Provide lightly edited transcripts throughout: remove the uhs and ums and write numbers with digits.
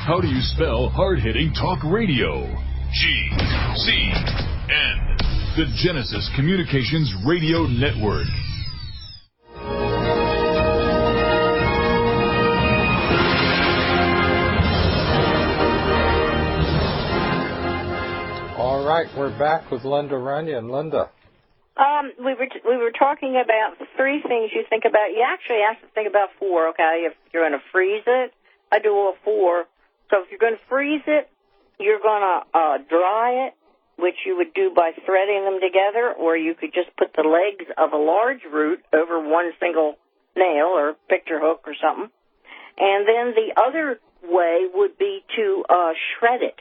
How do you spell hard-hitting talk radio? GCN. The Genesis Communications Radio Network. All right, we're back with Linda Runyon. Linda. We were talking about 3 things you think about. You actually have to think about 4, okay? If you're going to freeze it, I do a 4. So if you're going to freeze it, you're going to dry it, which you would do by threading them together, or you could just put the legs of a large root over one single nail or picture hook or something. And then the other way would be to shred it,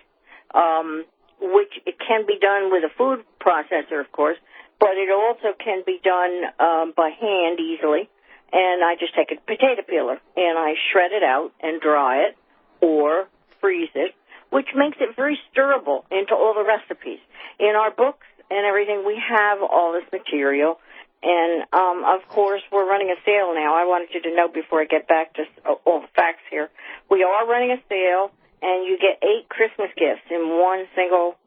which it can be done with a food processor, of course, but it also can be done by hand easily. And I just take a potato peeler and I shred it out and dry it or freeze it, which makes it very stirrable into all the recipes. In our books and everything, we have all this material. And, of course, we're running a sale now. I wanted you to know before I get back to all the facts here. We are running a sale, and you get 8 Christmas gifts in one single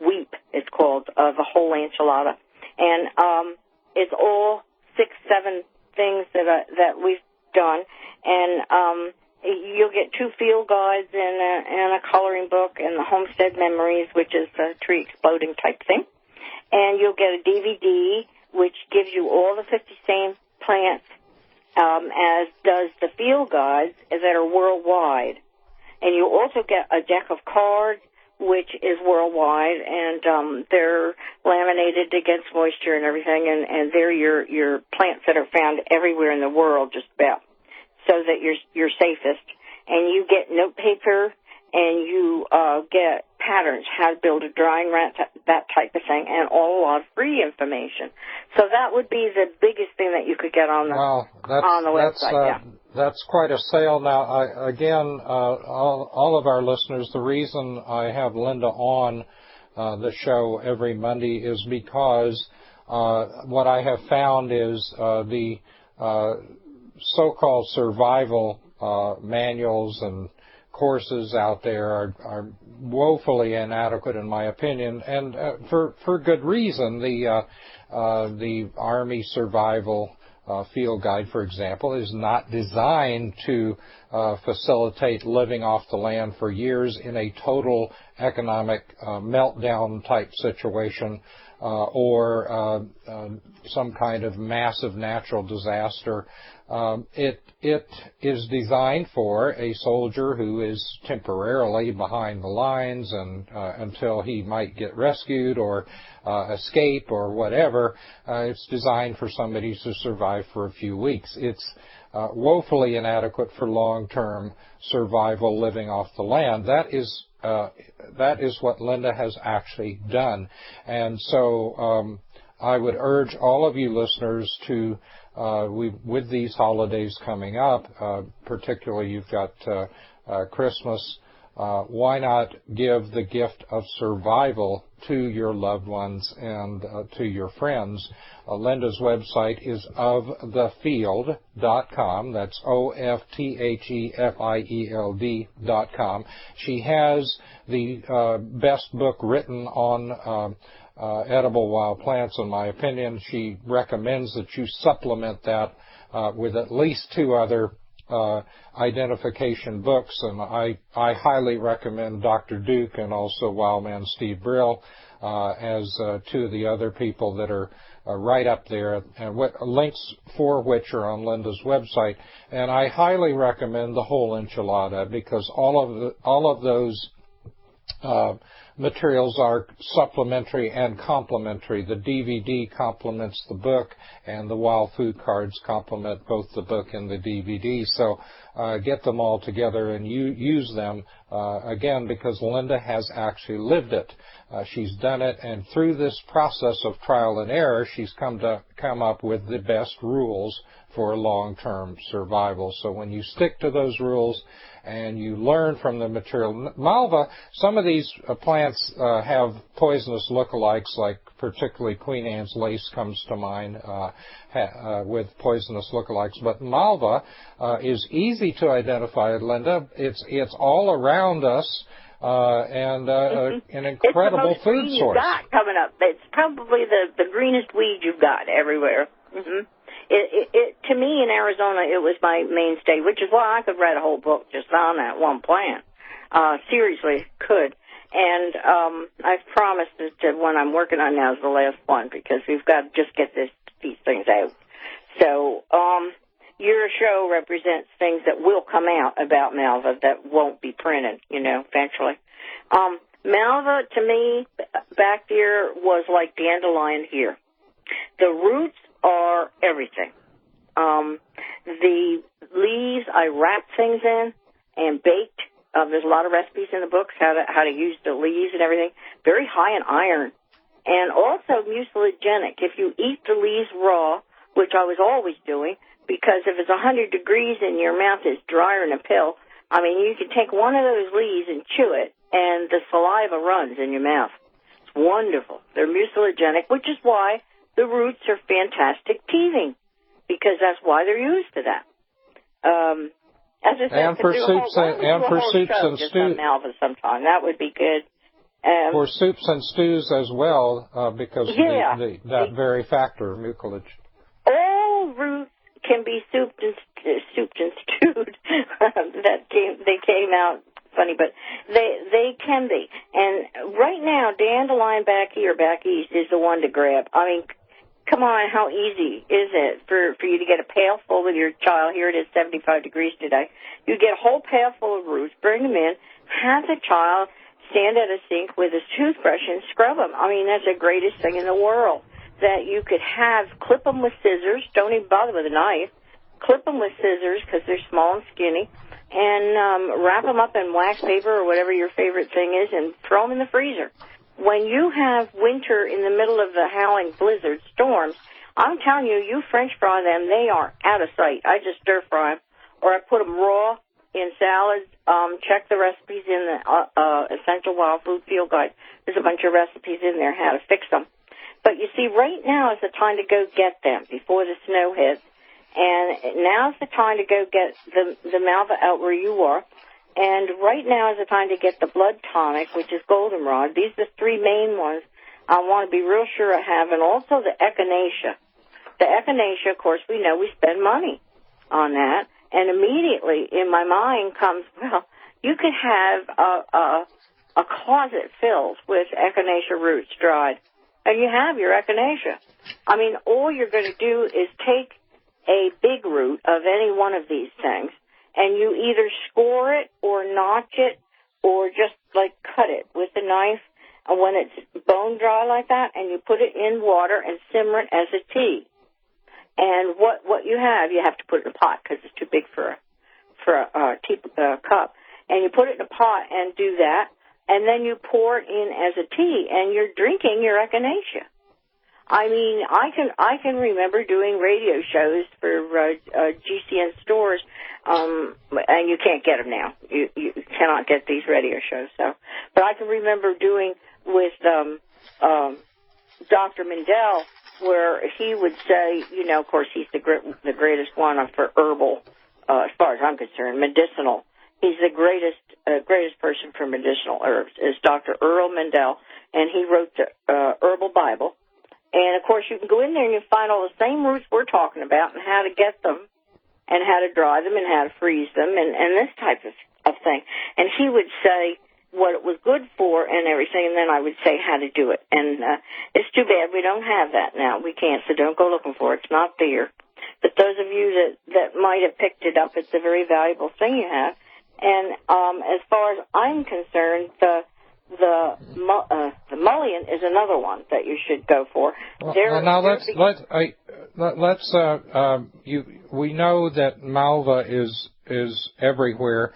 weep, it's called, of a whole enchilada. And it's all 6, 7 things that we've done. And you'll get 2 field guides and a coloring book and the Homestead Memories, which is a tree exploding type thing. And you'll get a DVD, which gives you all the 50 same plants, as does the field guides that are worldwide. And you also get a deck of cards, which is worldwide, and they're laminated against moisture and everything, and they're your plants that are found everywhere in the world, just about, so that you're safest. And you get note paper, and you get patterns, how to build a drying rack, that type of thing, and a lot of free information. So that would be the biggest thing that you could get on the website. That's quite a sale. Now, all of our listeners, the reason I have Linda on the show every Monday is because what I have found is the so-called survival manuals and courses out there are woefully inadequate, in my opinion, and for good reason. The Army Survival Field Guide, for example, is not designed to facilitate living off the land for years in a total economic meltdown type situation or some kind of massive natural disaster. It is designed for a soldier who is temporarily behind the lines and until he might get rescued or escape or whatever. It's designed for somebody to survive for a few weeks. It's woefully inadequate for long-term survival living off the land. That is what Linda has actually done. And so I would urge all of you listeners to, with these holidays coming up, particularly you've got Christmas, why not give the gift of survival to your loved ones and to your friends? Linda's website is ofthefield.com. That's OFTHEFIELD.com. She has the best book written on edible wild plants, in my opinion. She recommends that you supplement that with at least 2 other identification books, and I highly recommend Dr. Duke and also Wildman Steve Brill as 2 of the other people that are right up there, and links for which are on Linda's website. And I highly recommend the whole enchilada because all of those materials are supplementary and complementary. The DVD complements the book, and the wild food cards complement both the book and the DVD. So get them all together and use them, again, because Linda has actually lived it. She's done it, and through this process of trial and error, she's come up with the best rules for long-term survival. So when you stick to those rules and you learn from the material, Malva, some of these plants plants have poisonous lookalikes, like particularly Queen Anne's lace comes to mind with poisonous lookalikes. But malva is easy to identify, Linda. It's all around us. And an incredible it's the most food green source. You've got coming up. It's probably the greenest weed you've got everywhere. Mm-hmm. To me, in Arizona, it was my mainstay, which is why I could write a whole book just on that one plant. Seriously, could. And I've promised that the one I'm working on now is the last one, because we've got to just get these things out. So your show represents things that will come out about malva that won't be printed, eventually. Malva, to me, back there was like dandelion here. The roots are everything. The leaves, I wrap things in and baked. There's a lot of recipes in the books how to use the leaves and everything. Very high in iron. And also mucilagenic. If you eat the leaves raw, which I was always doing, because if it's 100 degrees and your mouth is drier than a pill, you can take one of those leaves and chew it, and the saliva runs in your mouth. It's wonderful. They're mucilagenic, which is why the roots are fantastic teething, because that's why they're used to that. As I said, and for soups and stews. Malva sometime. That would be good. For soups and stews as well, because that very factor, mucilage. All roots can be souped and stewed. They came out funny, but they can be. And right now, dandelion back east is the one to grab. Come on, how easy is it for you to get a pail full with your child? Here it is 75 degrees today. You get a whole pail full of roots, bring them in, have the child stand at a sink with his toothbrush and scrub them. That's the greatest thing in the world that you could have. Clip them with scissors. Don't even bother with a knife. Clip them with scissors because they're small and skinny, and wrap them up in wax paper or whatever your favorite thing is and throw them in the freezer. When you have winter in the middle of the howling blizzard storms, I'm telling you, you French fry them, they are out of sight. I just stir fry them, or I put them raw in salads. Check the recipes in the Essential Wild Food Field Guide. There's a bunch of recipes in there how to fix them. But you see, right now is the time to go get them before the snow hits, and now's the time to go get the malva out where you are. And right now is the time to get the blood tonic, which is goldenrod. These are the three main ones I want to be real sure I have, and also the echinacea. The echinacea, of course, we know we spend money on that, and immediately in my mind comes, well, you could have a closet filled with echinacea roots dried, and you have your echinacea. All you're going to do is take a big root of any one of these things, and you either score it or notch it or just cut it with a knife when it's bone dry like that, and you put it in water and simmer it as a tea. And what you have to put it in a pot because it's too big for a tea cup. And you put it in a pot and do that, and then you pour it in as a tea, and you're drinking your echinacea. I can remember doing radio shows for GCN stores, and you can't get them now. You cannot get these radio shows. But I can remember doing with Dr. Mendel, where he would say, of course, he's the greatest one for herbal, as far as I'm concerned, medicinal. He's the greatest person for medicinal herbs is Dr. Earl Mendel, and he wrote the Herbal Bible. And, of course, you can go in there and you find all the same roots we're talking about and how to get them and how to dry them and how to freeze them and this type of thing. And he would say what it was good for and everything, and then I would say how to do it. And it's too bad we don't have that now. We can't, so don't go looking for it. It's not there. But those of you that might have picked it up, it's a very valuable thing you have. And as far as I'm concerned, the mullein is another one that you should go for. We know that malva is everywhere.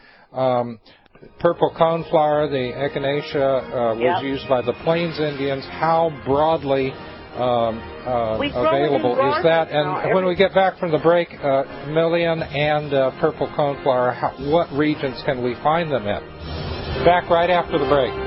Purple coneflower, the echinacea, was used by the Plains Indians. How broadly available is that? And when we get back from the break, mullein and purple coneflower, what regions can we find them in? Back right after the break.